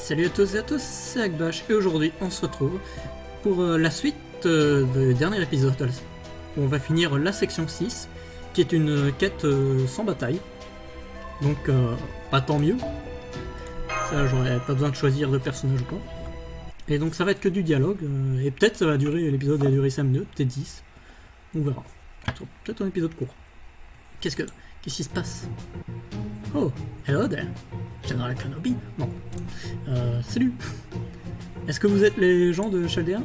Salut à tous et à tous, c'est Akbash et aujourd'hui on se retrouve pour la suite du dernier épisode où on va finir la section 6 qui est une quête sans bataille. Donc pas tant mieux, ça j'aurais pas besoin de choisir de personnage ou quoi. Et donc ça va être que du dialogue et peut-être ça va durer, l'épisode va durer 5 minutes, peut-être 10, on verra. Peut-être un épisode court. Qu'est-ce qui se passe? Oh, hello there, General Kenobi. Non. Salut. Est-ce que vous êtes les gens de Chaldéa?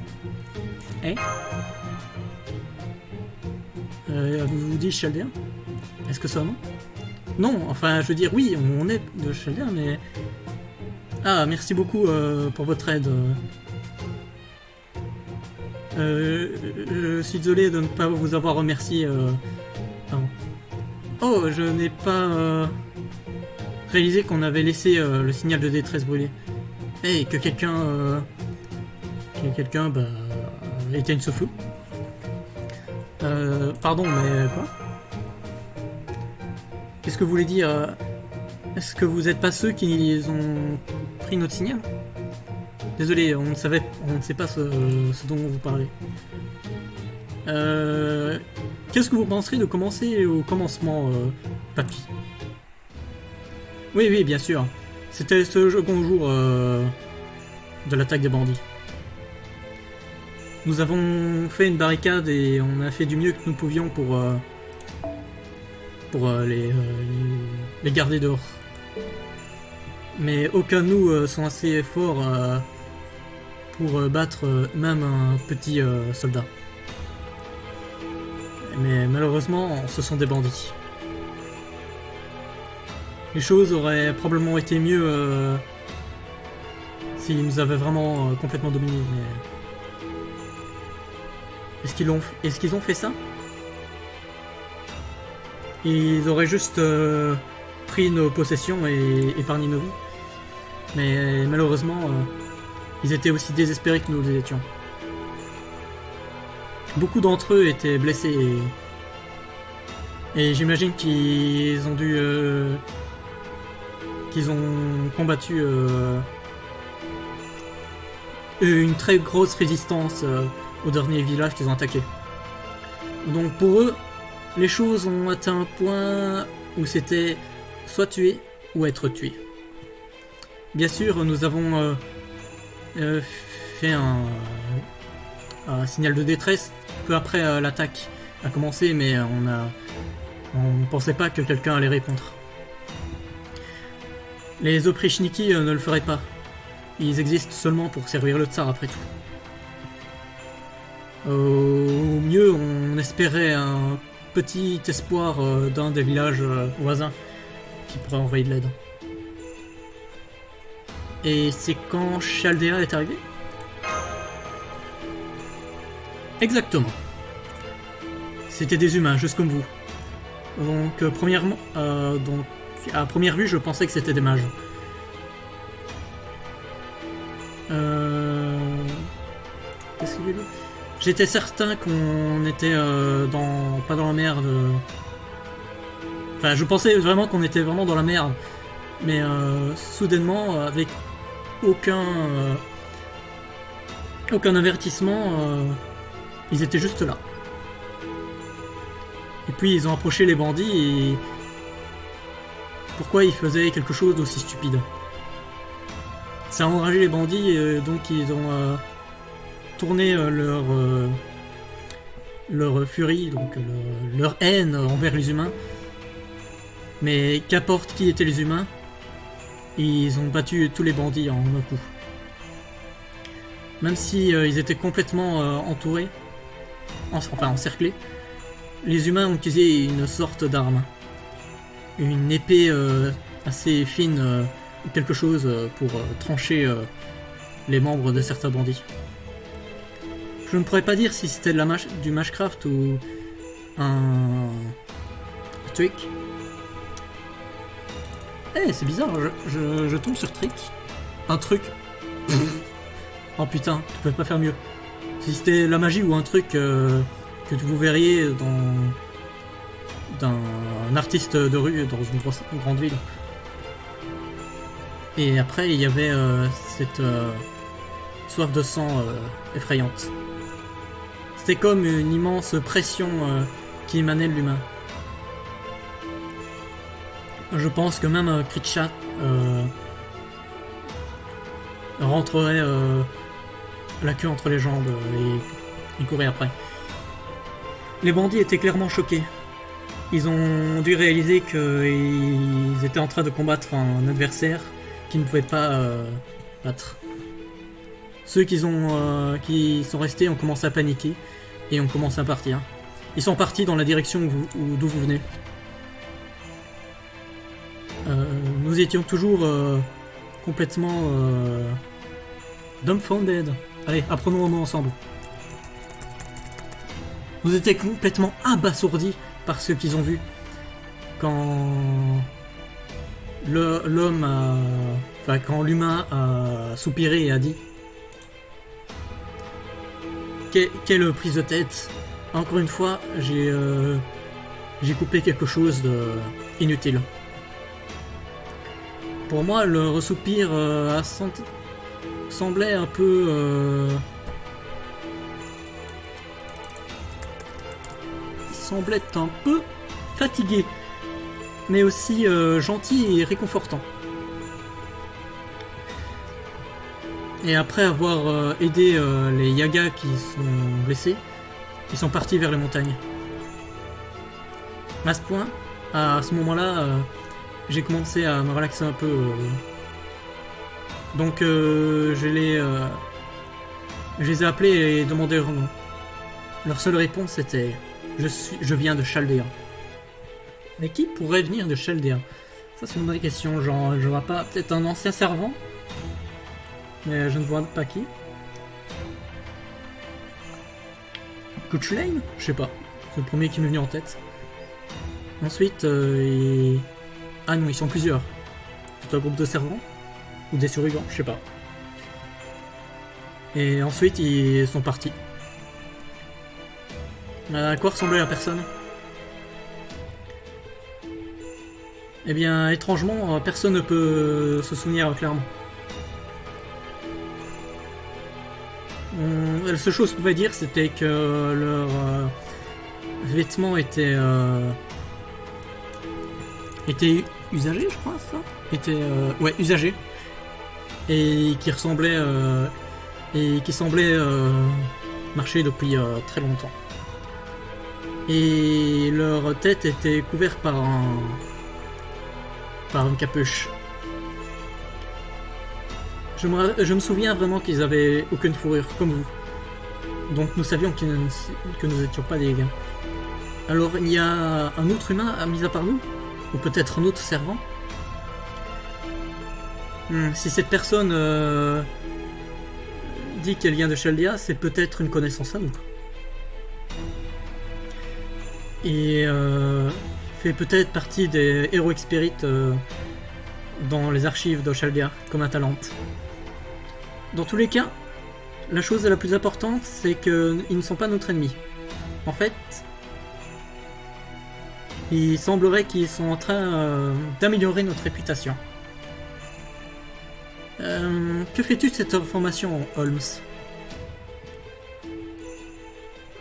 Eh vous vous dites Chaldéa? Est-ce que ça non? Non, enfin je veux dire oui, on est de Chaldéa, mais... Ah, merci beaucoup pour votre aide. Je suis désolé de ne pas vous avoir remercié. Pardon. Oh, je n'ai pas réalisé qu'on avait laissé le signal de détresse brûlé. Et que quelqu'un éteigne ce feu. Pardon, mais quoi? Qu'est-ce que vous voulez dire? Est-ce que vous êtes pas ceux qui ont pris notre signal? Désolé, on ne sait pas ce dont vous parlez. Qu'est-ce que vous penserez de commencer au commencement, papy? Oui, bien sûr. C'était ce second jour de l'attaque des bandits. Nous avons fait une barricade et on a fait du mieux que nous pouvions pour les garder dehors. Mais aucun de nous sont assez forts pour battre même un petit soldat. Mais malheureusement, ce sont des bandits. Les choses auraient probablement été mieux s'ils nous avaient vraiment complètement dominés, mais... Est-ce qu'ils ont fait ça? Ils auraient juste pris nos possessions et épargné nos vies. Mais malheureusement, ils étaient aussi désespérés que nous l'étions. Beaucoup d'entre eux étaient blessés et j'imagine qu'ils ont dû... qu'ils ont combattu une très grosse résistance au dernier village qu'ils ont attaqué. Donc pour eux, les choses ont atteint un point où c'était soit tuer ou être tué. Bien sûr, nous avons fait un signal de détresse peu après l'attaque a commencé, mais on ne pensait pas que quelqu'un allait répondre. Les Oprichniki ne le feraient pas. Ils existent seulement pour servir le tsar après tout. Au mieux, on espérait un petit espoir d'un des villages voisins qui pourrait envoyer de l'aide. Et c'est quand Chaldéa est arrivé? Exactement. C'était des humains, juste comme vous. Donc, premièrement, à première vue, je pensais que c'était des mages. Qu'est-ce qu'il veut dire? J'étais certain qu'on était pas dans la merde. Enfin, je pensais vraiment qu'on était vraiment dans la merde. Mais soudainement, avec aucun avertissement, ils étaient juste là. Et puis ils ont approché les bandits et... Pourquoi ils faisaient quelque chose d'aussi stupide? Ça a enragé les bandits, donc ils ont tourné leur furie, donc leur haine envers les humains. Mais qu'importe qui étaient les humains, ils ont battu tous les bandits en un coup. Même si ils étaient complètement entourés, encerclés, les humains ont utilisé une sorte d'arme. Une épée assez fine, quelque chose pour trancher les membres de certains bandits. Je ne pourrais pas dire si c'était du mashcraft ou un trick. Eh, c'est bizarre, je tombe sur trick. Un truc. Oh putain, tu pouvais pas faire mieux. Si c'était la magie ou un truc que vous verriez d'un artiste de rue dans une grande ville. Et après, il y avait cette soif de sang effrayante. C'était comme une immense pression qui émanait de l'humain. Je pense que même Kritcha rentrerait la queue entre les jambes et courait après. Les bandits étaient clairement choqués. Ils ont dû réaliser qu'ils étaient en train de combattre un adversaire qu'ils ne pouvaient pas battre. Ceux qui sont restés ont commencé à paniquer et ont commencé à partir. Ils sont partis dans la direction d'où vous venez. Nous étions toujours complètement dumbfounded. Allez, apprenons un mot ensemble. Nous étions complètement abasourdis par ce qu'ils ont vu quand quand l'humain a soupiré et a dit quelle prise de tête. Encore une fois, j'ai coupé quelque chose d'inutile. Pour moi, le ressoupir semblait un peu semblait un peu fatigué, mais aussi gentil et réconfortant. Et après avoir aidé les Yagas qui sont blessés, ils sont partis vers les montagnes. À ce moment-là, j'ai commencé à me relaxer un peu. Donc je les ai appelés et demandé leur nom. Leur seule réponse était « Je viens de Chaldéa ». Mais qui pourrait venir de Chaldéa? Ça c'est une bonne question, genre je vois pas, peut-être un ancien servant? Mais je ne vois pas qui. Kuchulain? Je sais pas, c'est le premier qui m'est venu en tête. Ensuite, ah non, ils sont plusieurs. C'est un groupe de servants? Ou des survivants? Je sais pas. Et ensuite, ils sont partis. À quoi ressemblait la personne? Eh bien, étrangement, personne ne peut se souvenir clairement. La seule chose qu'on pouvait dire, c'était que leurs vêtements étaient usagés, je crois, ça? Ouais, usagés. Et qui ressemblaient et qui semblaient marcher depuis très longtemps. Et leur tête était couverte par une capuche. Je me souviens vraiment qu'ils avaient aucune fourrure, comme vous. Donc nous savions que nous n'étions pas des gars. Alors il y a un autre humain mis à part nous? Ou peut-être un autre servant? Si cette personne dit qu'elle vient de Chaldéa, c'est peut-être une connaissance à nous. Et fait peut-être partie des Heroic Spirit dans les archives de Chaldéa, comme Atalante. Dans tous les cas, la chose la plus importante, c'est qu'ils ne sont pas notre ennemi. En fait, il semblerait qu'ils sont en train d'améliorer notre réputation. Que fais-tu de cette information, Holmes?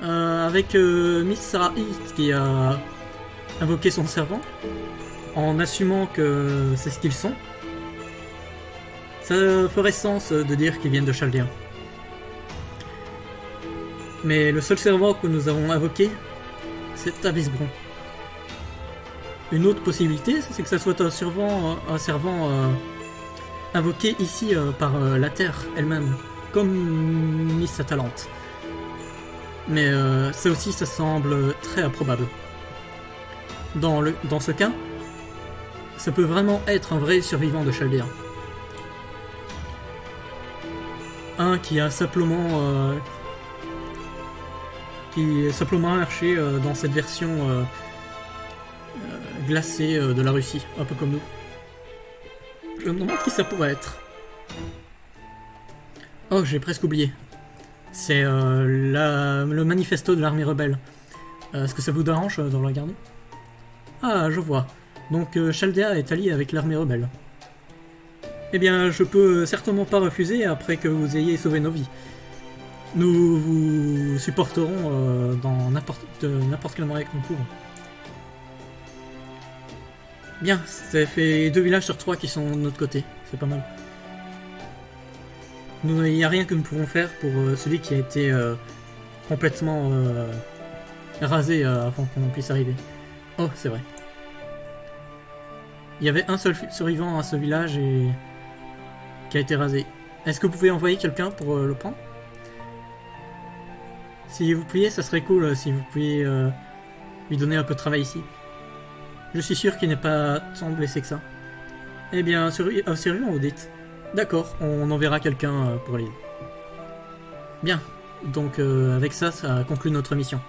Avec Miss Sarah East qui a invoqué son servant, en assumant que c'est ce qu'ils sont, ça ferait sens de dire qu'ils viennent de Chaldéa. Mais le seul servant que nous avons invoqué, c'est Avisbron. Une autre possibilité, c'est que ça soit un servant invoqué ici par la Terre elle-même, comme Miss Atalante. Mais ça aussi, ça semble très improbable. Dans ce cas, ça peut vraiment être un vrai survivant de Chaldéa. Un qui a simplement marché dans cette version glacée de la Russie, un peu comme nous. Je me demande qui ça pourrait être. Oh, j'ai presque oublié. C'est le manifesto de l'armée rebelle. Est-ce que ça vous dérange de le regarder? Ah, je vois. Donc Chaldéa est allié avec l'armée rebelle. Eh bien, je peux certainement pas refuser après que vous ayez sauvé nos vies. Nous vous supporterons dans n'importe quel moyen que nous pouvons. Bien, ça fait 2 villages sur 3 qui sont de notre côté, c'est pas mal. Il n'y a rien que nous pouvons faire pour celui qui a été complètement rasé avant qu'on puisse arriver. Oh, c'est vrai. Il y avait un seul survivant à ce village et qui a été rasé. Est-ce que vous pouvez envoyer quelqu'un pour le prendre? Si vous pouviez, ça serait cool si vous pouviez lui donner un peu de travail ici. Je suis sûr qu'il n'est pas tant blessé que ça. Eh bien, survivant, vous dites. D'accord, on enverra quelqu'un pour l'île. Bien, donc avec ça, ça conclut notre mission.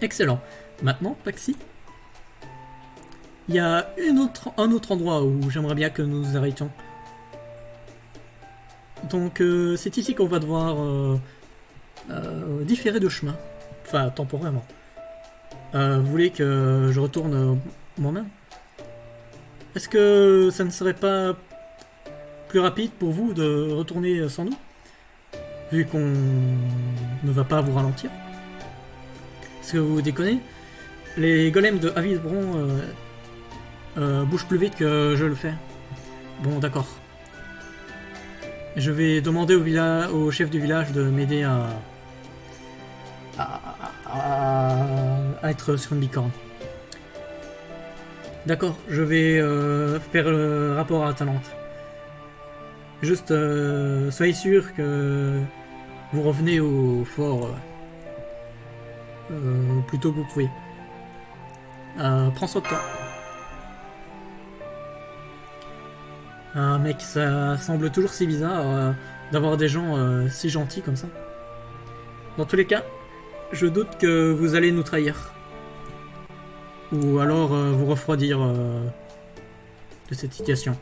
Excellent. Maintenant, Paxi, il y a un autre endroit où j'aimerais bien que nous nous arrêtions. Donc c'est ici qu'on va devoir différer de chemin. Enfin, temporairement. Vous voulez que je retourne moi-même? Est-ce que ça ne serait pas plus rapide pour vous de retourner sans nous? Vu qu'on ne va pas vous ralentir. Est-ce que vous déconnez? Les golems de Avisbron bougent plus vite que je le fais. Bon, d'accord. Je vais demander au chef du village de m'aider à être sur une bicorne. D'accord, je vais faire le rapport à Talente. Juste soyez sûr que vous revenez au fort plus tôt que vous pouvez. Prends soin de toi. Mec, ça semble toujours si bizarre d'avoir des gens si gentils comme ça. Dans tous les cas, je doute que vous allez nous trahir. Ou alors vous refroidir de cette situation.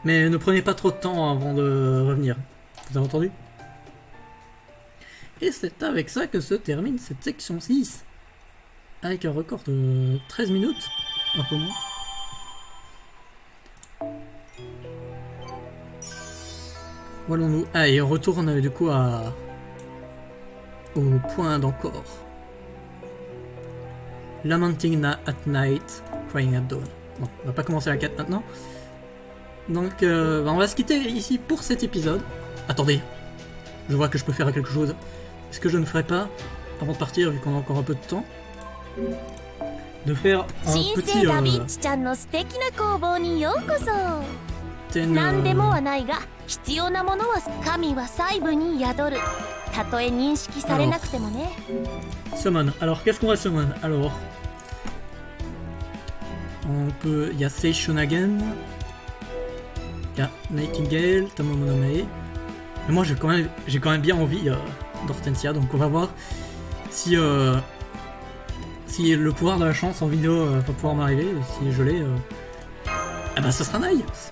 Mais ne prenez pas trop de temps avant de revenir. Vous avez entendu? Et c'est avec ça que se termine cette section 6. Avec un record de 13 minutes. Un peu moins. Où allons-nous? Ah, et on retourne du coup au point d'encore. Lamenting at night, crying at dawn. Bon, on va pas commencer la quête maintenant. Donc, on va se quitter ici pour cet épisode. Attendez, je vois que je peux faire quelque chose. Est-ce que je ne ferais pas, avant de partir, vu qu'on a encore un peu de temps, de faire un petit... Summon. Alors, qu'est-ce qu'on va summon? Alors, on peut... Il y a Seishonagen, il y a Nightingale, Tamomonomae. Mais moi, j'ai quand même bien envie d'Hortensia, donc on va voir si le pouvoir de la chance en vidéo va pouvoir m'arriver. Si je l'ai, eh ben, ça sera nice.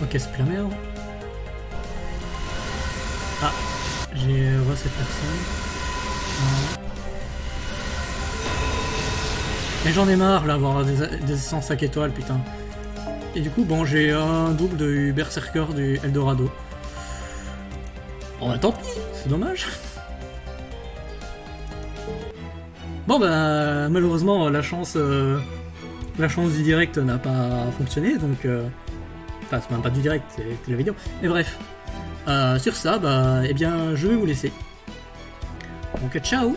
Ok, c'est plus la merde. Ah, j'ai revu cette personne. Voilà. Mais j'en ai marre là, avoir des essences 5 étoiles, putain. Et du coup, bon, j'ai un double du Berserker du Eldorado. Bon bah tant pis, c'est dommage. Bon bah malheureusement la chance du direct n'a pas fonctionné, donc... Enfin, c'est même pas du direct, c'est la vidéo. Mais bref, sur ça, bah, eh bien, je vais vous laisser. Donc, ciao!